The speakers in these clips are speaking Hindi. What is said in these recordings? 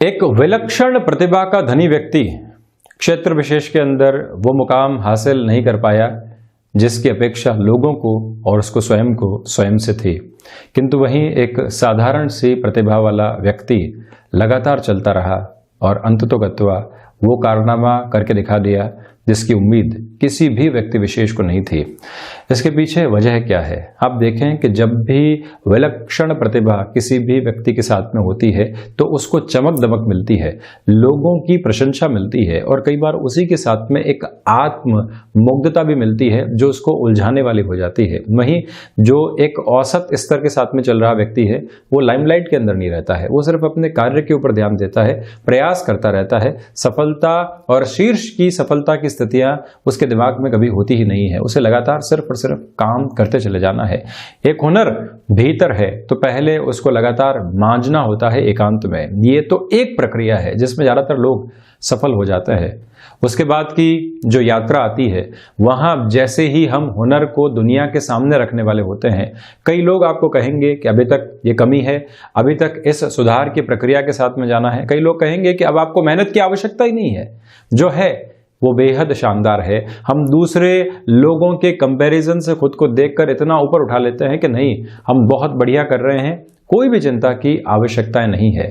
एक विलक्षण प्रतिभा का धनी व्यक्ति क्षेत्र विशेष के अंदर वो मुकाम हासिल नहीं कर पाया जिसकी अपेक्षा लोगों को और उसको स्वयं से थी, किंतु वहीं एक साधारण सी प्रतिभा वाला व्यक्ति लगातार चलता रहा और अंततोगत्वा वो कारनामा करके दिखा दिया जिसकी उम्मीद किसी भी व्यक्ति विशेष को नहीं थी। इसके पीछे वजह क्या है? आप देखें कि जब भी विलक्षण प्रतिभा किसी भी व्यक्ति के साथ में होती है तो उसको चमक दमक मिलती है, लोगों की प्रशंसा मिलती है और कई बार उसी के साथ में एक आत्म मुग्धता भी मिलती है जो उसको उलझाने वाली हो जाती है। वहीं जो एक औसत स्तर के साथ में चल रहा व्यक्ति है वो लाइमलाइट के अंदर नहीं रहता है, वो सिर्फ अपने कार्य के ऊपर ध्यान देता है, प्रयास करता रहता है। सफलता और शीर्ष की सफलता की स्थितियां उसके दिमाग में कभी होती ही नहीं है, उसे लगातार सिर्फ और सिर्फ काम करते चले जाना है। एक हुनर भीतर है तो पहले उसको लगातार मांझना होता है एकांत में। ये तो एक प्रक्रिया है जिसमें ज्यादातर लोग सफल हो जाते हैं। उसके बाद की जो यात्रा आती है वहां जैसे ही हम हुनर को दुनिया के सामने रखने वाले होते हैं, कई लोग आपको कहेंगे कि अभी तक ये कमी है, अभी तक इस सुधार की प्रक्रिया के साथ में जाना है। कई लोग कहेंगे कि अब आपको मेहनत की आवश्यकता ही नहीं है, जो है वो बेहद शानदार है। हम दूसरे लोगों के कंपैरिजन से खुद को देखकर इतना ऊपर उठा लेते हैं कि नहीं, हम बहुत बढ़िया कर रहे हैं, कोई भी चिंता की आवश्यकता नहीं है।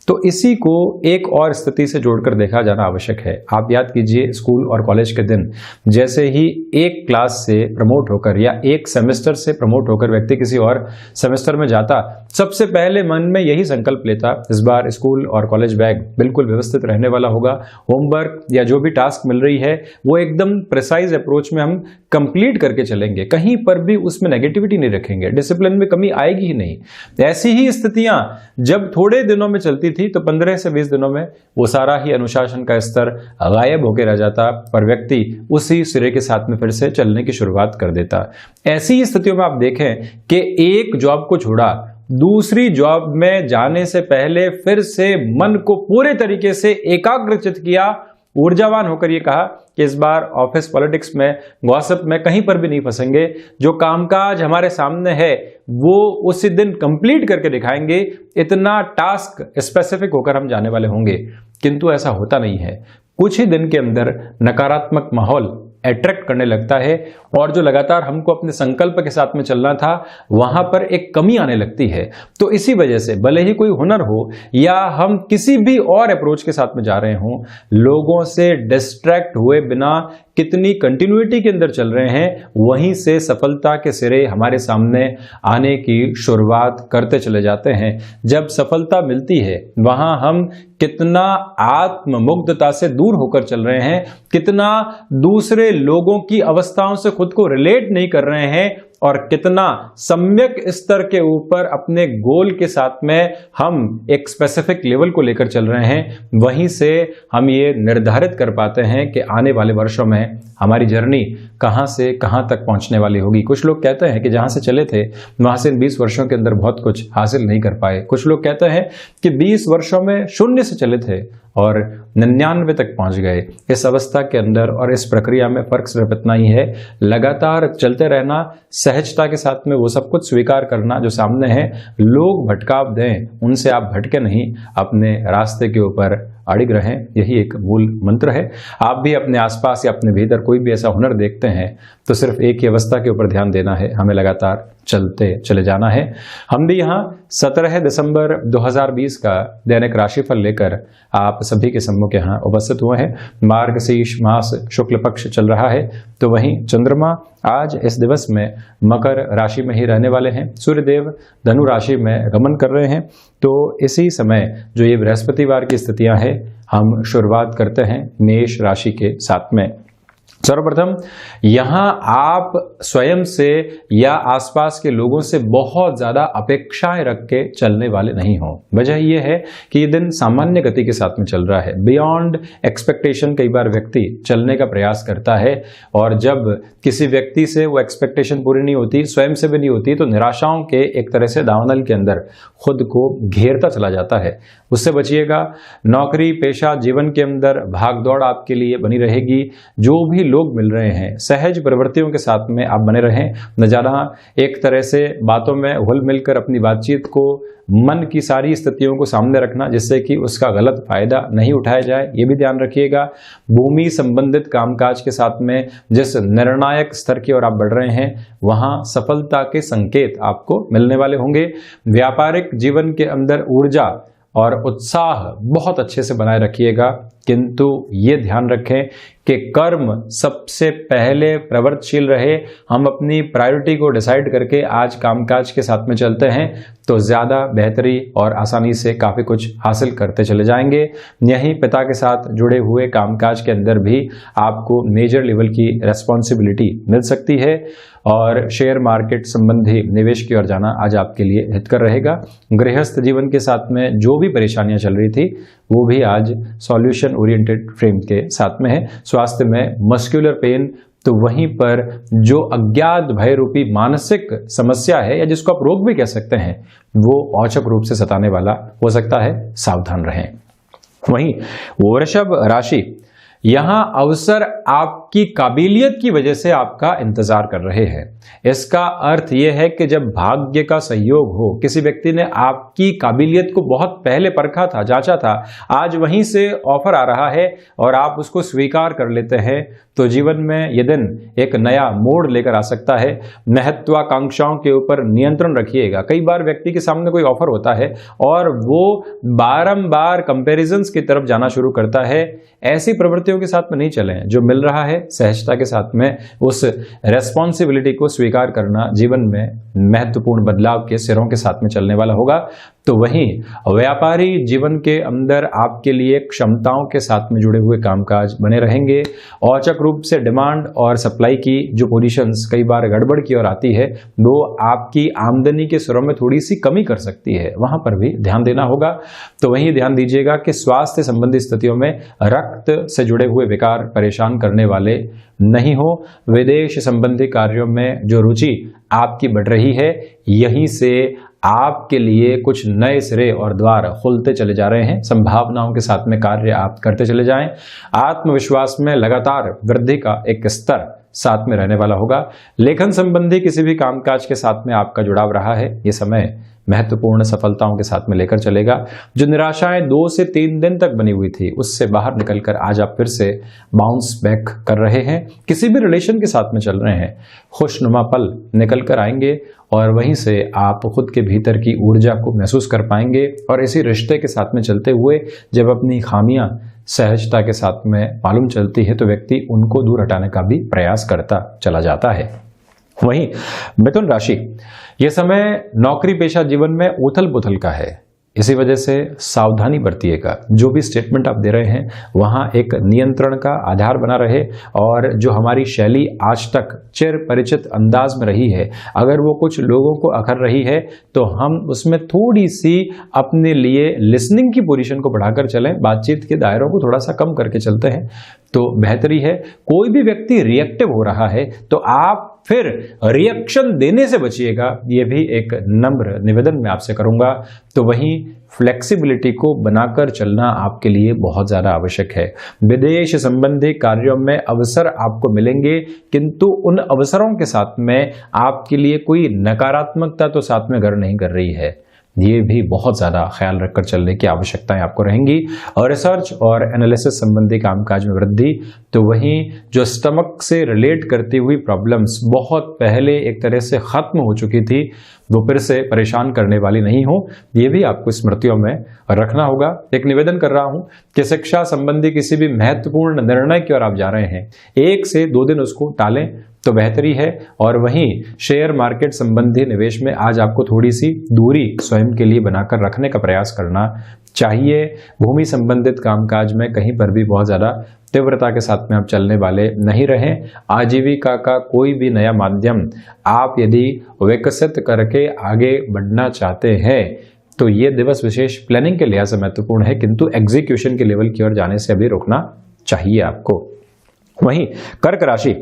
तो इसी को एक और स्थिति से जोड़कर देखा जाना आवश्यक है। आप याद कीजिए स्कूल और कॉलेज के दिन, जैसे ही एक क्लास से प्रमोट होकर या एक सेमेस्टर से प्रमोट होकर व्यक्ति किसी और सेमेस्टर में जाता, सबसे पहले मन में यही संकल्प लेता, इस बार स्कूल और कॉलेज बैग बिल्कुल व्यवस्थित रहने वाला होगा, होमवर्क या जो भी टास्क मिल रही है वो एकदम प्रिसाइज अप्रोच में हम कंप्लीट करके चलेंगे, कहीं पर भी उसमें नेगेटिविटी नहीं रखेंगे, डिसिप्लिन में कमी आएगी ही नहीं। ऐसी ही स्थितियां जब थोड़े दिनों में चलती थी तो 15 से 20 दिनों में वो सारा ही अनुशासन का स्तर गायब होकर रह जाता और व्यक्ति उसी सिरे के साथ में फिर से चलने की शुरुआत कर देता। ऐसी ही स्थितियों में आप देखें कि एक जॉब को छोड़ा, दूसरी जॉब में जाने से पहले फिर से मन को पूरे तरीके से एकाग्रचित किया, ऊर्जावान होकर ये कहा कि इस बार ऑफिस पॉलिटिक्स में, गॉसिप में कहीं पर भी नहीं फंसेंगे, जो कामकाज हमारे सामने है वो उसी दिन कंप्लीट करके दिखाएंगे, इतना टास्क स्पेसिफिक होकर हम जाने वाले होंगे। किंतु ऐसा होता नहीं है। कुछ ही दिन के अंदर नकारात्मक माहौल अट्रैक्ट करने लगता है और जो लगातार हमको अपने संकल्प के साथ में चलना था वहां पर एक कमी आने लगती है। तो इसी वजह से भले ही कोई हुनर हो या हम किसी भी और अप्रोच के साथ में जा रहे हों, लोगों से डिस्ट्रैक्ट हुए बिना कितनी कंटिन्यूटी के अंदर चल रहे हैं, वहीं से सफलता के सिरे हमारे सामने आने की शुरुआत करते चले जाते हैं। जब सफलता मिलती है वहां हम कितना आत्ममुग्धता से दूर होकर चल रहे हैं, कितना दूसरे लोगों की अवस्थाओं से खुद को रिलेट नहीं कर रहे हैं और कितना सम्यक स्तर के ऊपर अपने गोल के साथ में हम एक स्पेसिफिक लेवल को लेकर चल रहे हैं। वहीं से हम ये निर्धारित कर पाते हैं कि आने वाले वर्षों में हमारी जर्नी कहां से कहां तक पहुंचने वाली होगी। कुछ लोग कहते हैं कि जहां से चले थे वहां से 20 वर्षों के अंदर बहुत कुछ हासिल नहीं कर पाए। कुछ लोग कहते हैं कि 20 वर्षों में शून्य से चले थे और 99 तक पहुंच गए। इस अवस्था के अंदर और इस प्रक्रिया में फर्क सिर्फ इतना ही है, लगातार चलते रहना, सहजता के साथ में वो सब कुछ स्वीकार करना जो सामने है। लोग भटकाव दें, उनसे आप भटके नहीं, अपने रास्ते के ऊपर अड़िग रहें, यही एक मूल मंत्र है। आप भी अपने आसपास या अपने भीतर कोई भी ऐसा हुनर देखते हैं तो सिर्फ एक ही अवस्था के ऊपर ध्यान देना है, हमें लगातार चलते चले जाना है। हम भी यहाँ 17 दिसंबर 2020 का दैनिक राशिफल लेकर आप सभी के सम्मुख यहाँ उपस्थित हुए हैं। मार्गशीर्ष मास शुक्ल पक्ष चल रहा है, तो वहीं चंद्रमा आज इस दिवस में मकर राशि में ही रहने वाले हैं। सूर्यदेव धनु राशि में गमन कर रहे हैं। तो इसी समय जो ये बृहस्पतिवार की स्थितियां हैं, हम शुरुआत करते हैं मेष राशि के साथ में। सर्वप्रथम यहां आप स्वयं से या आसपास के लोगों से बहुत ज्यादा अपेक्षाएं रख के चलने वाले नहीं हो। वजह यह है कि ये दिन सामान्य गति के साथ में चल रहा है। बियॉन्ड एक्सपेक्टेशन कई बार व्यक्ति चलने का प्रयास करता है और जब किसी व्यक्ति से वो एक्सपेक्टेशन पूरी नहीं होती, स्वयं से भी नहीं होती, तो निराशाओं के एक तरह से दावनल के अंदर खुद को घेरता चला जाता है। उससे बचिएगा। नौकरी पेशा जीवन के अंदर भागदौड़ आपके लिए बनी रहेगी। जो भी लोग मिल रहे हैं, सहज प्रवृत्तियों के साथ में आप बने रहें, न ज़्यादा एक तरह से बातों में घुल मिलकर अपनी बातचीत को, मन की सारी स्थितियों को सामने रखना जिससे कि उसका गलत फायदा नहीं उठाया जाए, ये भी ध्यान रखिएगा। भूमि संबंधित कामकाज के साथ में जिस निर्णायक स्तर की ओर आप बढ़ रहे हैं वहां सफलता के संकेत आपको मिलने वाले होंगे। व्यापारिक जीवन के अंदर ऊर्जा और उत्साह बहुत अच्छे से बनाए रखिएगा, किंतु ये ध्यान रखें कि कर्म सबसे पहले प्रवृत्तशील रहे। हम अपनी प्रायोरिटी को डिसाइड करके आज कामकाज के साथ में चलते हैं तो ज़्यादा बेहतरी और आसानी से काफ़ी कुछ हासिल करते चले जाएंगे। यहीं पिता के साथ जुड़े हुए कामकाज के अंदर भी आपको मेजर लेवल की रेस्पॉन्सिबिलिटी मिल सकती है और शेयर मार्केट संबंधी निवेश की ओर जाना आज आपके लिए हितकर रहेगा। गृहस्थ जीवन के साथ में जो भी परेशानियां चल रही थी वो भी आज सॉल्यूशन ओरिएंटेड फ्रेम के साथ में है। स्वास्थ्य में मस्कुलर पेन, तो वहीं पर जो अज्ञात भय रूपी मानसिक समस्या है या जिसको आप रोग भी कह सकते हैं वो औचक रूप से सताने वाला हो सकता है, सावधान रहें। वहीं वृषभ राशि, यहां अवसर आपकी काबिलियत की वजह से आपका इंतजार कर रहे हैं। इसका अर्थ यह है कि जब भाग्य का सहयोग हो, किसी व्यक्ति ने आपकी काबिलियत को बहुत पहले परखा था, जांचा था, आज वहीं से ऑफर आ रहा है और आप उसको स्वीकार कर लेते हैं, तो जीवन में यह दिन एक नया मोड़ लेकर आ सकता है। महत्वाकांक्षाओं के ऊपर नियंत्रण रखिएगा। कई बार व्यक्ति के सामने कोई ऑफर होता है और वो बारंबार कंपैरिजंस की तरफ जाना शुरू करता है। ऐसी प्रवृत्तियों के साथ में नहीं चलें। जो मिल रहा है सहजता के साथ में उस रेस्पॉन्सिबिलिटी को स्वीकार करना जीवन में महत्वपूर्ण बदलाव के सिरों के साथ में चलने वाला होगा। तो वहीं व्यापारी जीवन के अंदर आपके लिए क्षमताओं के साथ में जुड़े हुए कामकाज बने रहेंगे। औचक रूप से डिमांड और सप्लाई की जो पोजीशंस कई बार गड़बड़ की ओर आती है वो आपकी आमदनी के सिरों में थोड़ी सी कमी कर सकती है, वहां पर भी ध्यान देना होगा। तो वहीं ध्यान दीजिएगा कि स्वास्थ्य संबंधी स्थितियों में रक्त से जुड़े हुए विकार परेशान करने वाले नहीं हो। विदेश संबंधी कार्यों में जो रुचि आपकी बढ़ रही है, यहीं से आपके लिए कुछ नए सिरे और द्वार खुलते चले जा रहे हैं। संभावनाओं के साथ में कार्य आप करते चले जाएं। आत्मविश्वास में लगातार वृद्धि का एक स्तर साथ में रहने वाला होगा। लेखन संबंधी किसी भी कामकाज के साथ में आपका जुड़ाव रहा है, ये समय महत्वपूर्ण सफलताओं के साथ में लेकर चलेगा। जो निराशाएं 2 से 3 दिन तक बनी हुई थी उससे बाहर निकलकर आज आप फिर से बाउंस बैक कर रहे हैं। किसी भी रिलेशन के साथ में चल रहे हैं, खुशनुमा पल निकल कर आएंगे और वहीं से आप खुद के भीतर की ऊर्जा को महसूस कर पाएंगे। और इसी रिश्ते के साथ में चलते हुए जब अपनी खामियां सहजता के साथ में मालूम चलती है तो व्यक्ति उनको दूर हटाने का भी प्रयास करता चला जाता है। वहीं मिथुन राशि, यह समय नौकरी पेशा जीवन में उथल पुथल का है, इसी वजह से सावधानी बरतिएगा। जो भी स्टेटमेंट आप दे रहे हैं वहां एक नियंत्रण का आधार बना रहे और जो हमारी शैली आज तक चिर परिचित अंदाज में रही है, अगर वो कुछ लोगों को अखर रही है तो हम उसमें थोड़ी सी अपने लिए लिसनिंग की पोजीशन को बढ़ाकर चलें, बातचीत के दायरों को थोड़ा सा कम करके चलते हैं तो बेहतरी है। कोई भी व्यक्ति रिएक्टिव हो रहा है तो आप फिर रिएक्शन देने से बचिएगा, ये भी एक नम्र निवेदन मैं आपसे करूंगा। तो वहीं फ्लेक्सिबिलिटी को बनाकर चलना आपके लिए बहुत ज़्यादा आवश्यक है। विदेश संबंधी कार्यों में अवसर आपको मिलेंगे, किंतु उन अवसरों के साथ में आपके लिए कोई नकारात्मकता तो साथ में घर नहीं कर रही है, ये भी बहुत ज़्यादा ख्याल रखकर चलने की आवश्यकताएं आपको रहेंगी। और रिसर्च और एनालिसिस संबंधी कामकाज में वृद्धि, तो वहीं जो स्टमक से रिलेट करती हुई प्रॉब्लम्स बहुत पहले एक तरह से ख़त्म हो चुकी थी वो फिर से परेशान करने वाली नहीं हो, ये भी आपको स्मृतियों में रखना होगा। एक निवेदन कर रहा हूं कि शिक्षा संबंधी किसी भी महत्वपूर्ण निर्णय की ओर आप जा रहे हैं, 1 से 2 दिन उसको टालें तो बेहतरी है। और वहीं शेयर मार्केट संबंधी निवेश में आज आपको थोड़ी सी दूरी स्वयं के लिए बनाकर रखने का प्रयास करना चाहिए। भूमि संबंधित कामकाज में कहीं पर भी बहुत ज़्यादा तीव्रता के साथ में आप चलने वाले नहीं रहें। आजीविका का कोई भी नया माध्यम आप यदि विकसित करके आगे बढ़ना चाहते हैं तो ये दिवस विशेष प्लानिंग के लिहाज से महत्वपूर्ण है, किंतु एग्जीक्यूशन के लेवल की ओर जाने से अभी रोकना चाहिए आपको। वहीं कर्क राशि,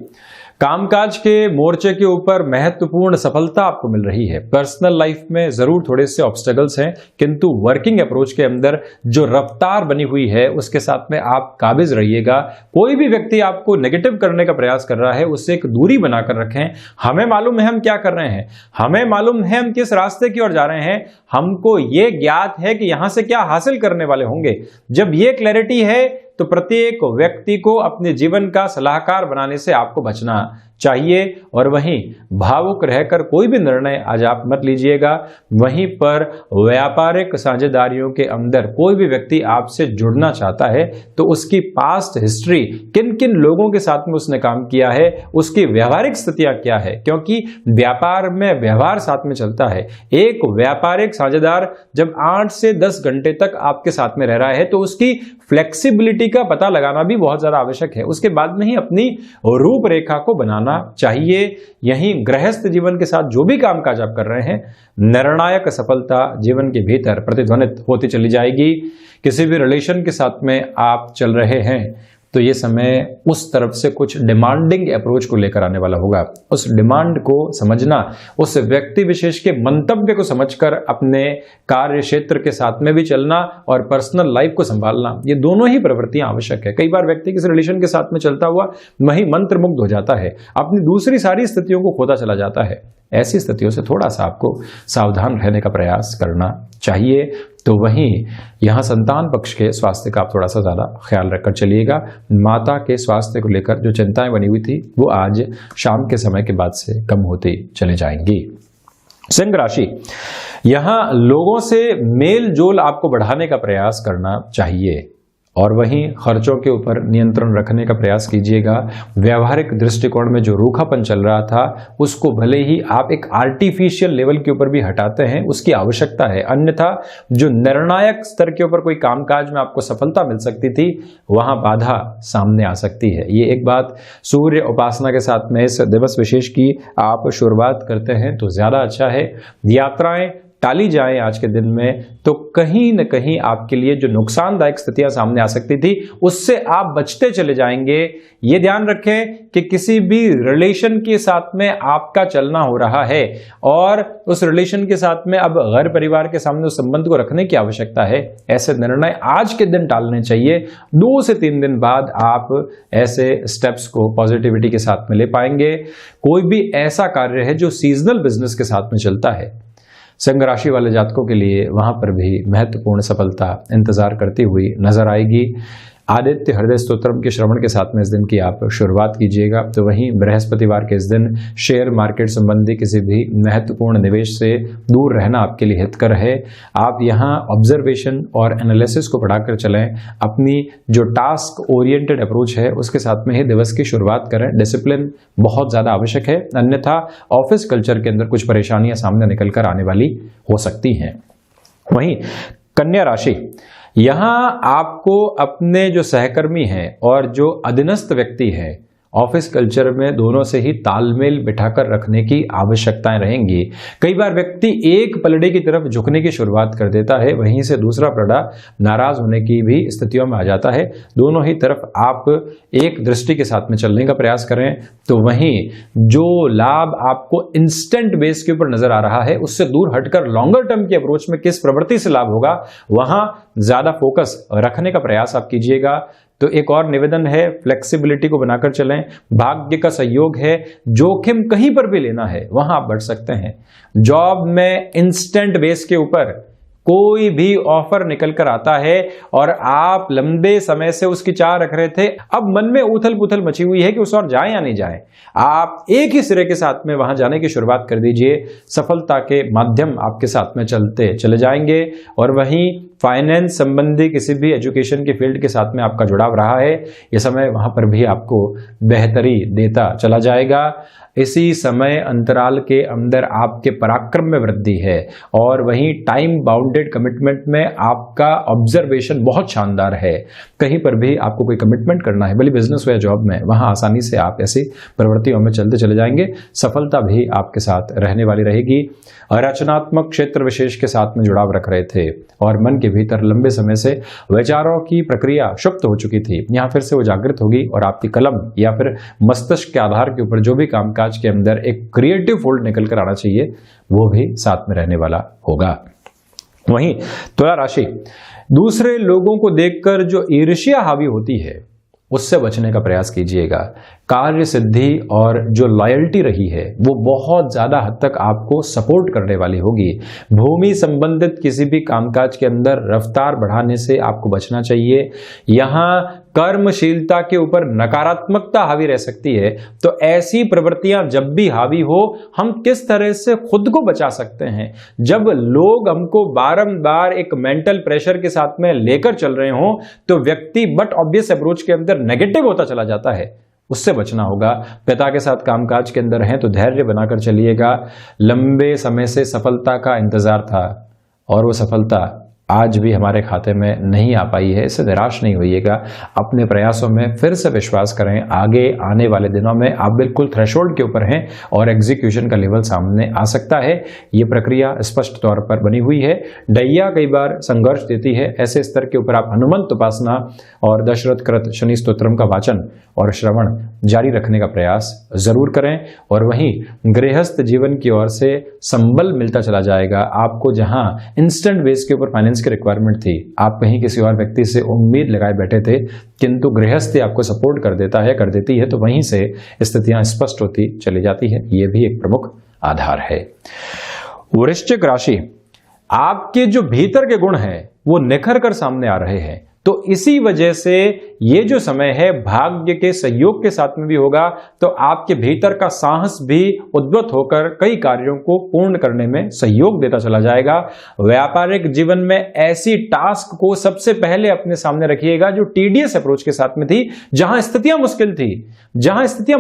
कामकाज के मोर्चे के ऊपर महत्वपूर्ण सफलता आपको मिल रही है। पर्सनल लाइफ में जरूर थोड़े से ऑब्स्टेकल्स हैं, किंतु वर्किंग अप्रोच के अंदर जो रफ्तार बनी हुई है उसके साथ में आप काबिज रहिएगा। कोई भी व्यक्ति आपको नेगेटिव करने का प्रयास कर रहा है उससे एक दूरी बनाकर रखें। हमें मालूम है हम क्या कर रहे हैं, हमें मालूम है हम किस रास्ते की ओर जा रहे हैं, हमको ये ज्ञात है कि यहां से क्या हासिल करने वाले होंगे। जब ये क्लैरिटी है तो प्रत्येक व्यक्ति को अपने जीवन का सलाहकार बनाने से आपको बचना चाहिए। और वहीं भावुक रहकर कोई भी निर्णय आज आप मत लीजिएगा। वहीं पर व्यापारिक साझेदारियों के अंदर कोई भी व्यक्ति आपसे जुड़ना चाहता है तो उसकी पास्ट हिस्ट्री, किन किन लोगों के साथ में उसने काम किया है, उसकी व्यवहारिक स्थितियां क्या है, क्योंकि व्यापार में व्यवहार साथ में चलता है। एक व्यापारिक साझेदार जब 8 से 10 घंटे तक आपके साथ में रह रहा है तो उसकी फ्लेक्सिबिलिटी का पता लगाना भी बहुत ज्यादा आवश्यक है। उसके बाद में ही अपनी रूपरेखा को बनाना चाहिए। यहीं गृहस्थ जीवन के साथ जो भी कामकाज आप कर रहे हैं, निर्णायक सफलता जीवन के भीतर प्रतिध्वनित होती चली जाएगी। किसी भी रिलेशन के साथ में आप चल रहे हैं तो ये समय उस तरफ से कुछ डिमांडिंग अप्रोच को लेकर आने वाला होगा। उस डिमांड को समझना, उस व्यक्ति विशेष के मंतव्य को समझकर अपने कार्य क्षेत्र के साथ में भी चलना और पर्सनल लाइफ को संभालना, ये दोनों ही प्रवृत्तियां आवश्यक है। कई बार व्यक्ति किसी रिलेशन के साथ में चलता हुआ वही मंत्रमुग्ध हो जाता है, अपनी दूसरी सारी स्थितियों को खोता चला जाता है। ऐसी स्थितियों से थोड़ा सा आपको सावधान रहने का प्रयास करना चाहिए। तो वहीं यहां संतान पक्ष के स्वास्थ्य का आप थोड़ा सा ज्यादा ख्याल रखकर चलिएगा। माता के स्वास्थ्य को लेकर जो चिंताएं बनी हुई थी वो आज शाम के समय के बाद से कम होती चली जाएंगी। सिंह राशि, यहां लोगों से मेल जोल आपको बढ़ाने का प्रयास करना चाहिए और वहीं खर्चों के ऊपर नियंत्रण रखने का प्रयास कीजिएगा। व्यवहारिक दृष्टिकोण में जो रूखापन चल रहा था उसको भले ही आप एक आर्टिफिशियल लेवल के ऊपर भी हटाते हैं, उसकी आवश्यकता है। अन्यथा जो निर्णायक स्तर के ऊपर कोई कामकाज में आपको सफलता मिल सकती थी वहां बाधा सामने आ सकती है। ये एक बात सूर्य उपासना के साथ में इस दिवस विशेष की आप शुरुआत करते हैं तो ज्यादा अच्छा है। यात्राएं टाली जाएं आज के दिन में तो कहीं न कहीं आपके लिए जो नुकसानदायक स्थितियां सामने आ सकती थी उससे आप बचते चले जाएंगे। ये ध्यान रखें कि किसी भी रिलेशन के साथ में आपका चलना हो रहा है और उस रिलेशन के साथ में अब घर परिवार के सामने उस संबंध को रखने की आवश्यकता है। ऐसे निर्णय आज के दिन टालने चाहिए। 2 से 3 दिन बाद आप ऐसे स्टेप्स को पॉजिटिविटी के साथ में ले पाएंगे। कोई भी ऐसा कार्य है जो सीजनल बिजनेस के साथ में चलता है, सिंह राशि वाले जातकों के लिए वहां पर भी महत्वपूर्ण सफलता इंतजार करती हुई नजर आएगी। आदित्य हृदय स्तोत्रम के श्रवण के साथ में इस दिन की आप शुरुआत कीजिएगा। तो वहीं बृहस्पतिवार के इस दिन शेयर मार्केट संबंधी किसी भी महत्वपूर्ण निवेश से दूर रहना आपके लिए हितकर है। आप यहाँ ऑब्जर्वेशन और एनालिसिस को बढ़ाकर चलें। अपनी जो टास्क ओरिएंटेड अप्रोच है उसके साथ में ही दिवस की शुरुआत करें। डिसिप्लिन बहुत ज़्यादा आवश्यक है, अन्यथा ऑफिस कल्चर के अंदर कुछ परेशानियां सामने निकल कर आने वाली हो सकती हैं। वहीं कन्या राशि, यहां आपको अपने जो सहकर्मी हैं और जो अधीनस्थ व्यक्ति हैं ऑफिस कल्चर में दोनों से ही तालमेल बिठाकर रखने की आवश्यकताएं रहेंगी। कई बार व्यक्ति एक पलड़े की तरफ झुकने की शुरुआत कर देता है, वहीं से दूसरा पलड़ा नाराज होने की भी स्थितियों में आ जाता है। दोनों ही तरफ आप एक दृष्टि के साथ में चलने का प्रयास करें तो वहीं जो लाभ आपको इंस्टेंट बेस के ऊपर नजर आ रहा है उससे दूर हटकर लॉन्गर टर्म की अप्रोच में किस प्रवृत्ति से लाभ होगा वहां ज्यादा फोकस रखने का प्रयास आप कीजिएगा। तो एक और निवेदन है, फ्लेक्सिबिलिटी को बनाकर चलें। भाग्य का सहयोग है, जोखिम कहीं पर भी लेना है वहां आप बढ़ सकते हैं। जॉब में इंस्टेंट बेस के ऊपर कोई भी ऑफर निकल कर आता है और आप लंबे समय से उसकी चाह रख रहे थे, अब मन में उथल पुथल मची हुई है कि उस और जाए या नहीं जाए, आप एक ही सिरे के साथ में वहां जाने की शुरुआत कर दीजिए। सफलता के माध्यम आपके साथ में चलते चले जाएंगे। और वहीं फाइनेंस संबंधी किसी भी एजुकेशन के फील्ड के साथ में आपका जुड़ाव रहा है, यह समय वहां पर भी आपको बेहतरी देता चला जाएगा। इसी समय अंतराल के अंदर आपके पराक्रम में वृद्धि है और वहीं टाइम बाउंडेड कमिटमेंट में आपका ऑब्जर्वेशन बहुत शानदार है। कहीं पर भी आपको कोई कमिटमेंट करना है, भले बिजनेस हो या जॉब में, वहां आसानी से आप ऐसी प्रवृत्तियों में चलते चले जाएंगे। सफलता भी आपके साथ रहने वाली रहेगी। रचनात्मक क्षेत्र विशेष के साथ में जुड़ाव रख रहे थे और मन के भीतर लंबे समय से विचारों की प्रक्रिया सुप्त हो चुकी थी, यहाँ फिर से वो जागृत होगी और आपकी कलम या फिर मस्तिष्क के आधार के ऊपर जो भी कामकाज के अंदर एक क्रिएटिव फोल्ड निकल कर आना चाहिए वो भी साथ में रहने वाला होगा। वहीं तुला राशि, दूसरे लोगों को देखकर जो ईर्ष्या हावी होती है उससे बचने का प्रयास कीजिएगा। कार्य सिद्धि और जो लॉयल्टी रही है वो बहुत ज्यादा हद तक आपको सपोर्ट करने वाली होगी। भूमि संबंधित किसी भी कामकाज के अंदर रफ्तार बढ़ाने से आपको बचना चाहिए। यहाँ कर्मशीलता के ऊपर नकारात्मकता हावी रह सकती है, तो ऐसी प्रवृत्तियां जब भी हावी हो हम किस तरह से खुद को बचा सकते हैं। जब लोग हमको बारंबार एक मेंटल प्रेशर के साथ में लेकर चल रहे हो तो व्यक्ति बट ऑब्वियस अप्रोच के अंदर नेगेटिव होता चला जाता है, उससे बचना होगा। पिता के साथ कामकाज के अंदर हैं तो धैर्य बनाकर चलिएगा। लंबे समय से सफलता का इंतजार था और वो सफलता आज भी हमारे खाते में नहीं आ पाई है, इससे निराश नहीं होइएगा। अपने प्रयासों में फिर से विश्वास करें। आगे आने वाले दिनों में आप बिल्कुल थ्रेशोल्ड के ऊपर हैं और एग्जीक्यूशन का लेवल सामने आ सकता है। ये प्रक्रिया स्पष्ट तौर पर बनी हुई है। डैया कई बार संघर्ष देती है, ऐसे स्तर के ऊपर आप हनुमंत उपासना और दशरथ कृत शनि स्तोत्रम का वाचन और श्रवण जारी रखने का प्रयास जरूर करें। और वहीं गृहस्थ जीवन की ओर से संबल मिलता चला जाएगा। आपको जहां इंस्टेंट बेस के ऊपर फाइनेंस की रिक्वायरमेंट थी, आप कहीं किसी और व्यक्ति से उम्मीद लगाए बैठे थे, किंतु गृहस्थी आपको सपोर्ट कर देता है, कर देती है, तो वहीं से स्थितियां स्पष्ट होती चली जाती है। यह भी एक प्रमुख आधार है। वृश्चिक राशि, आपके जो भीतर के गुण हैं वो निखर कर सामने आ रहे हैं, तो इसी वजह से ये जो समय है भाग्य के सहयोग के साथ में भी होगा, तो आपके भीतर का साहस भी उद्भत होकर कई कार्यों को पूर्ण करने में सहयोग देता चला जाएगा। व्यापारिक जीवन में ऐसी टास्क को सबसे पहले अपने सामने रखिएगा जो टीडीएस अप्रोच के साथ में थी, जहां स्थितियां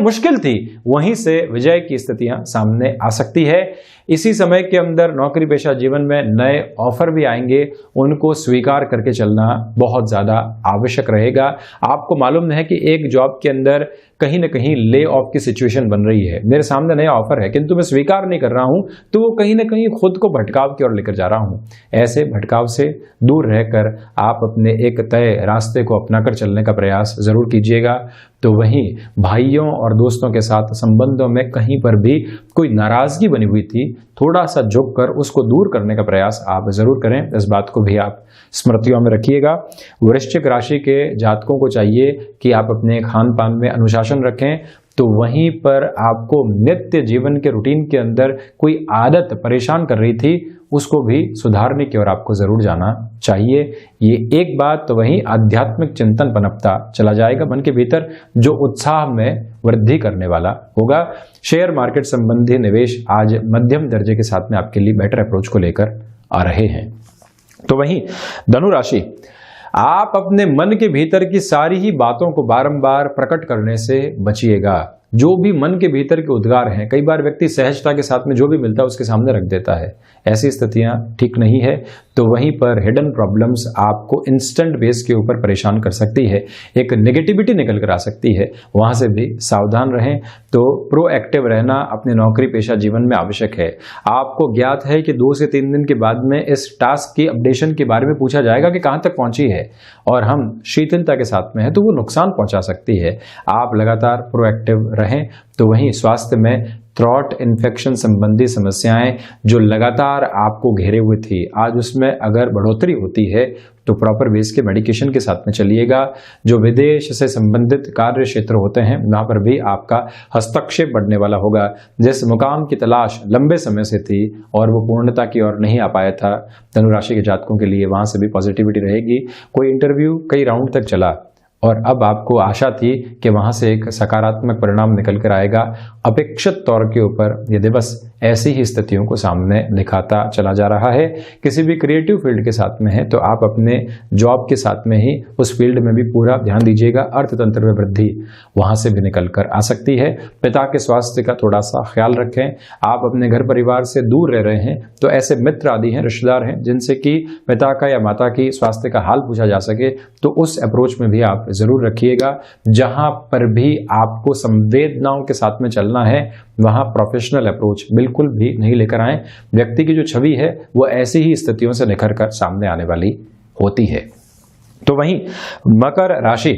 मुश्किल थी, वहीं से विजय की स्थितियां सामने आ सकती है। इसी समय के अंदर नौकरी पेशा जीवन में नए ऑफर भी आएंगे, उनको स्वीकार करके चलना बहुत ज्यादा आवश्यक रहेगा। आपको मालूम है कि एक जॉब के अंदर कहीं ना कहीं ले ऑफ की सिचुएशन बन रही है, मेरे सामने नया ऑफर है किंतु मैं स्वीकार नहीं कर रहा हूं, तो वो कहीं ना कहीं खुद को भटकाव की ओर लेकर जा रहा हूं। ऐसे भटकाव से दूर रहकर आप अपने एक तय रास्ते को अपनाकर चलने का प्रयास जरूर कीजिएगा। तो वहीं भाइयों और दोस्तों के साथ संबंधों में कहीं पर भी कोई नाराजगी बनी हुई थी, थोड़ा सा झुक कर उसको दूर करने का प्रयास आप जरूर करें। इस बात को भी आप स्मृतियों में रखिएगा। वृश्चिक राशि के जातकों को चाहिए कि आप अपने खान पान में अनुशासन रखें, तो वहीं पर आपको नित्य जीवन के रूटीन के अंदर कोई आदत परेशान कर रही थी, उसको भी सुधारने की ओर आपको जरूर जाना चाहिए। ये एक बात। तो वहीं आध्यात्मिक चिंतन पनपता चला जाएगा मन के भीतर, जो उत्साह में वृद्धि करने वाला होगा। शेयर मार्केट संबंधी निवेश आज मध्यम दर्जे के साथ में आपके लिए बेटर अप्रोच को लेकर आ रहे हैं। तो वहीं धनु राशि, आप अपने मन के भीतर की सारी ही बातों को बारंबार प्रकट करने से बचिएगा। जो भी मन के भीतर के उद्गार हैं, कई बार व्यक्ति सहजता के साथ में जो भी मिलता है उसके सामने रख देता है, ऐसी स्थितियां ठीक नहीं है। तो वहीं पर हिडन प्रॉब्लम्स आपको इंस्टेंट बेस के ऊपर परेशान कर सकती है, एक नेगेटिविटी निकल कर आ सकती है, वहां से भी सावधान रहें। तो प्रोएक्टिव रहना अपने नौकरी पेशा जीवन में आवश्यक है। आपको ज्ञात है कि 2 से 3 दिन के बाद में इस टास्क की अपडेशन के बारे में पूछा जाएगा कि कहां तक पहुंची है, और हम शिथिलता के साथ में है तो वो नुकसान पहुंचा सकती है। आप लगातार प्रोएक्टिव रहें। तो वहीं स्वास्थ्य में थ्रॉट इन्फेक्शन संबंधी समस्याएं जो लगातार आपको घेरे हुए थी, आज उसमें अगर बढ़ोतरी होती है तो प्रॉपर बेस के मेडिकेशन के साथ में चलिएगा। जो विदेश से संबंधित कार्य क्षेत्र होते हैं वहां पर भी आपका हस्तक्षेप बढ़ने वाला होगा। जिस मुकाम की तलाश लंबे समय से थी और वो पूर्णता की ओर नहीं आ पाया था, धनु राशि के जातकों के लिए वहां से भी पॉजिटिविटी रहेगी। कोई इंटरव्यू कई राउंड तक चला और अब आपको आशा थी कि वहां से एक सकारात्मक परिणाम निकल कर आएगा, अपेक्षित तौर के ऊपर ये दिवस ऐसी ही स्थितियों को सामने दिखाता चला जा रहा है। किसी भी क्रिएटिव फील्ड के साथ में है तो आप अपने जॉब के साथ में ही उस फील्ड में भी पूरा ध्यान दीजिएगा। अर्थतंत्र में वृद्धि वहां से भी निकल कर आ सकती है। पिता के स्वास्थ्य का थोड़ा सा ख्याल रखें। आप अपने घर परिवार से दूर रह रहे हैं तो ऐसे मित्र आदि हैं, रिश्तेदार हैं, जिनसे कि पिता का या माता की स्वास्थ्य का हाल पूछा जा सके, तो उस अप्रोच में भी आप जरूर रखिएगा। जहां पर भी आपको संवेदनाओं के साथ में चलना है वहां प्रोफेशनल अप्रोच बिल्कुल भी नहीं लेकर आए। व्यक्ति की जो छवि है वो ऐसी ही स्थितियों से निखर कर सामने आने वाली होती है। तो वहीं मकर राशि,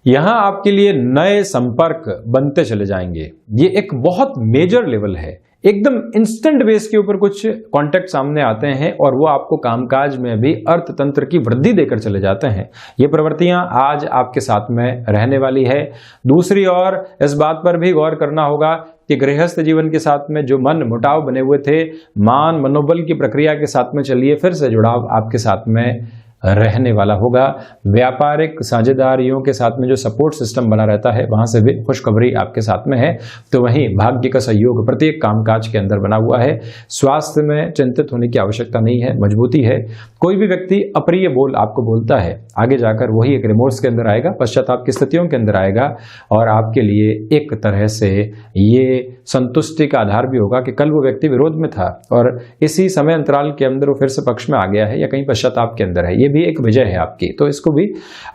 यहां आपके लिए नए संपर्क बनते चले जाएंगे। ये एक बहुत मेजर लेवल है, एकदम इंस्टेंट बेस के ऊपर कुछ कॉन्टेक्ट सामने आते हैं और वो आपको कामकाज में भी अर्थतंत्र की वृद्धि देकर चले जाते हैं। ये प्रवृत्तियां आज आपके साथ में रहने वाली है। दूसरी ओर इस बात पर भी गौर करना होगा कि गृहस्थ जीवन के साथ में जो मन मुटाव बने हुए थे, मान मनोबल की प्रक्रिया के साथ में चलिए, फिर से जुड़ाव आपके साथ में रहने वाला होगा। व्यापारिक साझेदारियों के साथ में जो सपोर्ट सिस्टम बना रहता है, वहां से भी खुशखबरी आपके साथ में है। तो वहीं भाग्य का सहयोग प्रत्येक कामकाज के अंदर बना हुआ है। स्वास्थ्य में चिंतित होने की आवश्यकता नहीं है, मजबूती है। कोई भी व्यक्ति अप्रिय बोल आपको बोलता है, आगे जाकर वही एक रिमोर्स के अंदर आएगा, पश्चाताप की स्थितियों के अंदर आएगा और आपके लिए एक तरह से ये संतुष्टि का आधार भी होगा कि कल वो व्यक्ति विरोध में था और इसी समय अंतराल के अंदर वो फिर से पक्ष में आ गया है या कहीं पश्चाताप के अंदर है। ये भी एक विजय है आपकी, तो इसको भी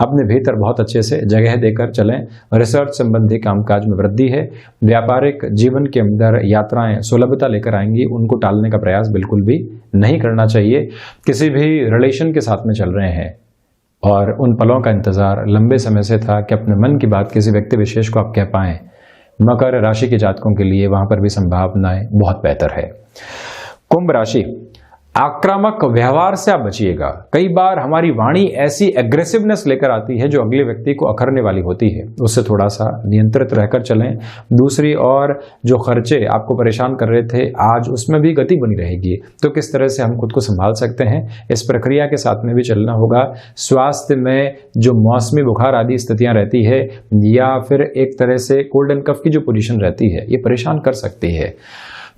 अपने भीतर बहुत अच्छे से जगह देकर चलें। रिसर्च संबंधी कामकाज में वृद्धि है। व्यापारिक जीवन के अंदर यात्राएं सुलभता लेकर आएंगी, उनको टालने का प्रयास बिल्कुल भी नहीं करना चाहिए। किसी भी रिलेशन के साथ में चल रहे हैं और उन पलों का इंतजार लंबे समय से था कि अपने मन की बात किसी व्यक्ति विशेष को आप कह पाएं, मकर राशि के जातकों के लिए वहां पर भी संभावनाएं बहुत बेहतर है। कुंभ राशि, आक्रामक व्यवहार से आप बचिएगा। कई बार हमारी वाणी ऐसी एग्रेसिवनेस लेकर आती है जो अगले व्यक्ति को अखरने वाली होती है, उससे थोड़ा सा नियंत्रित रहकर चलें। दूसरी ओर जो खर्चे आपको परेशान कर रहे थे, आज उसमें भी गति बनी रहेगी, तो किस तरह से हम खुद को संभाल सकते हैं, इस प्रक्रिया के साथ में भी चलना होगा। स्वास्थ्य में जो मौसमी बुखार आदि स्थितियां रहती है या फिर एक तरह से कोल्ड एंड कफ की जो पोजीशन रहती है, ये परेशान कर सकती है।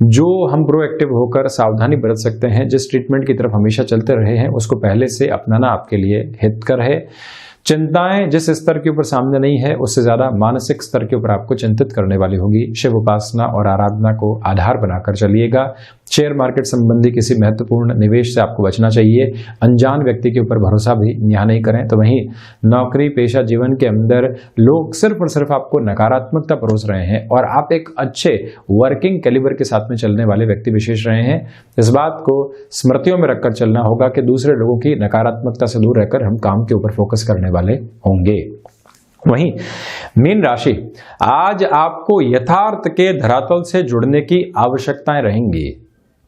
जो हम प्रोएक्टिव होकर सावधानी बरत सकते हैं, जिस ट्रीटमेंट की तरफ हमेशा चलते रहे हैं, उसको पहले से अपनाना आपके लिए हितकर है। चिंताएं जिस स्तर के ऊपर सामने नहीं है, उससे ज्यादा मानसिक स्तर के ऊपर आपको चिंतित करने वाली होगी। शिव उपासना और आराधना को आधार बनाकर चलिएगा। शेयर मार्केट संबंधी किसी महत्वपूर्ण निवेश से आपको बचना चाहिए। अनजान व्यक्ति के ऊपर भरोसा भी यहाँ नहीं करें। तो वहीं नौकरी पेशा जीवन के अंदर लोग सिर्फ और सिर्फ आपको नकारात्मकता परोस रहे हैं और आप एक अच्छे वर्किंग कैलिबर के साथ में चलने वाले व्यक्ति विशेष रहे हैं। इस बात को स्मृतियों में रखकर चलना होगा कि दूसरे लोगों की नकारात्मकता से दूर रहकर हम काम के ऊपर फोकस करने वाले होंगे। वहीं मीन राशि, आज आपको यथार्थ के धरातल से जुड़ने की आवश्यकताएं रहेंगी।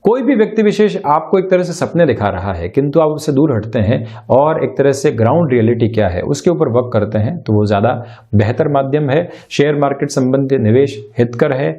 कोई भी व्यक्ति विशेष आपको एक तरह से सपने दिखा रहा है, किंतु आप उससे दूर हटते हैं और एक तरह से ग्राउंड रियलिटी क्या है उसके ऊपर वर्क करते हैं, तो वो ज्यादा बेहतर माध्यम है। शेयर मार्केट संबंधी निवेश हितकर है।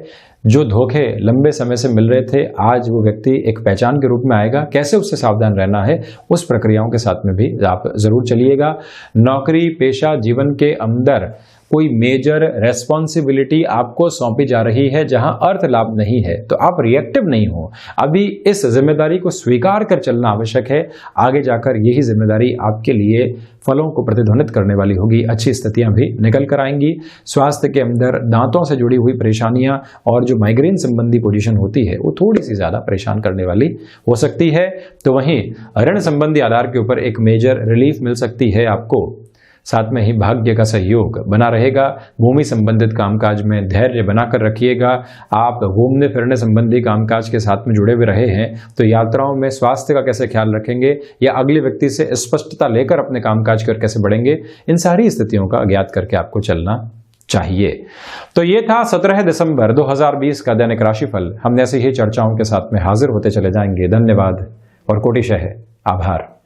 जो धोखे लंबे समय से मिल रहे थे, आज वो व्यक्ति एक पहचान के रूप में आएगा। कैसे उससे सावधान रहना है, उस प्रक्रियाओं के साथ में भी आप जरूर चलिएगा। नौकरी पेशा जीवन के अंदर कोई मेजर रेस्पॉन्सिबिलिटी आपको सौंपी जा रही है जहां अर्थ लाभ नहीं है, तो आप रिएक्टिव नहीं हो। अभी इस जिम्मेदारी को स्वीकार कर चलना आवश्यक है। आगे जाकर यही जिम्मेदारी आपके लिए फलों को प्रतिध्वनित करने वाली होगी। अच्छी स्थितियां भी निकल कर आएंगी। स्वास्थ्य के अंदर दांतों से जुड़ी हुई परेशानियां और जो माइग्रेन संबंधी पोजीशन होती है, वो थोड़ी सी ज्यादा परेशान करने वाली हो सकती है। तो वहीं ऋण संबंधी आधार के ऊपर एक मेजर रिलीफ मिल सकती है आपको। साथ में ही भाग्य का सहयोग बना रहेगा। भूमि संबंधित कामकाज में धैर्य बनाकर रखिएगा। आप घूमने फिरने संबंधी कामकाज के साथ में जुड़े हुए रहे हैं, तो यात्राओं में स्वास्थ्य का कैसे ख्याल रखेंगे या अगले व्यक्ति से स्पष्टता लेकर अपने कामकाज कर कैसे बढ़ेंगे, इन सारी स्थितियों का ज्ञात करके आपको चलना चाहिए। तो ये था 17 दिसंबर 2020 का दैनिक राशिफल। हम ऐसे ही चर्चाओं के साथ में हाजिर होते चले जाएंगे। धन्यवाद और कोटिशः आभार।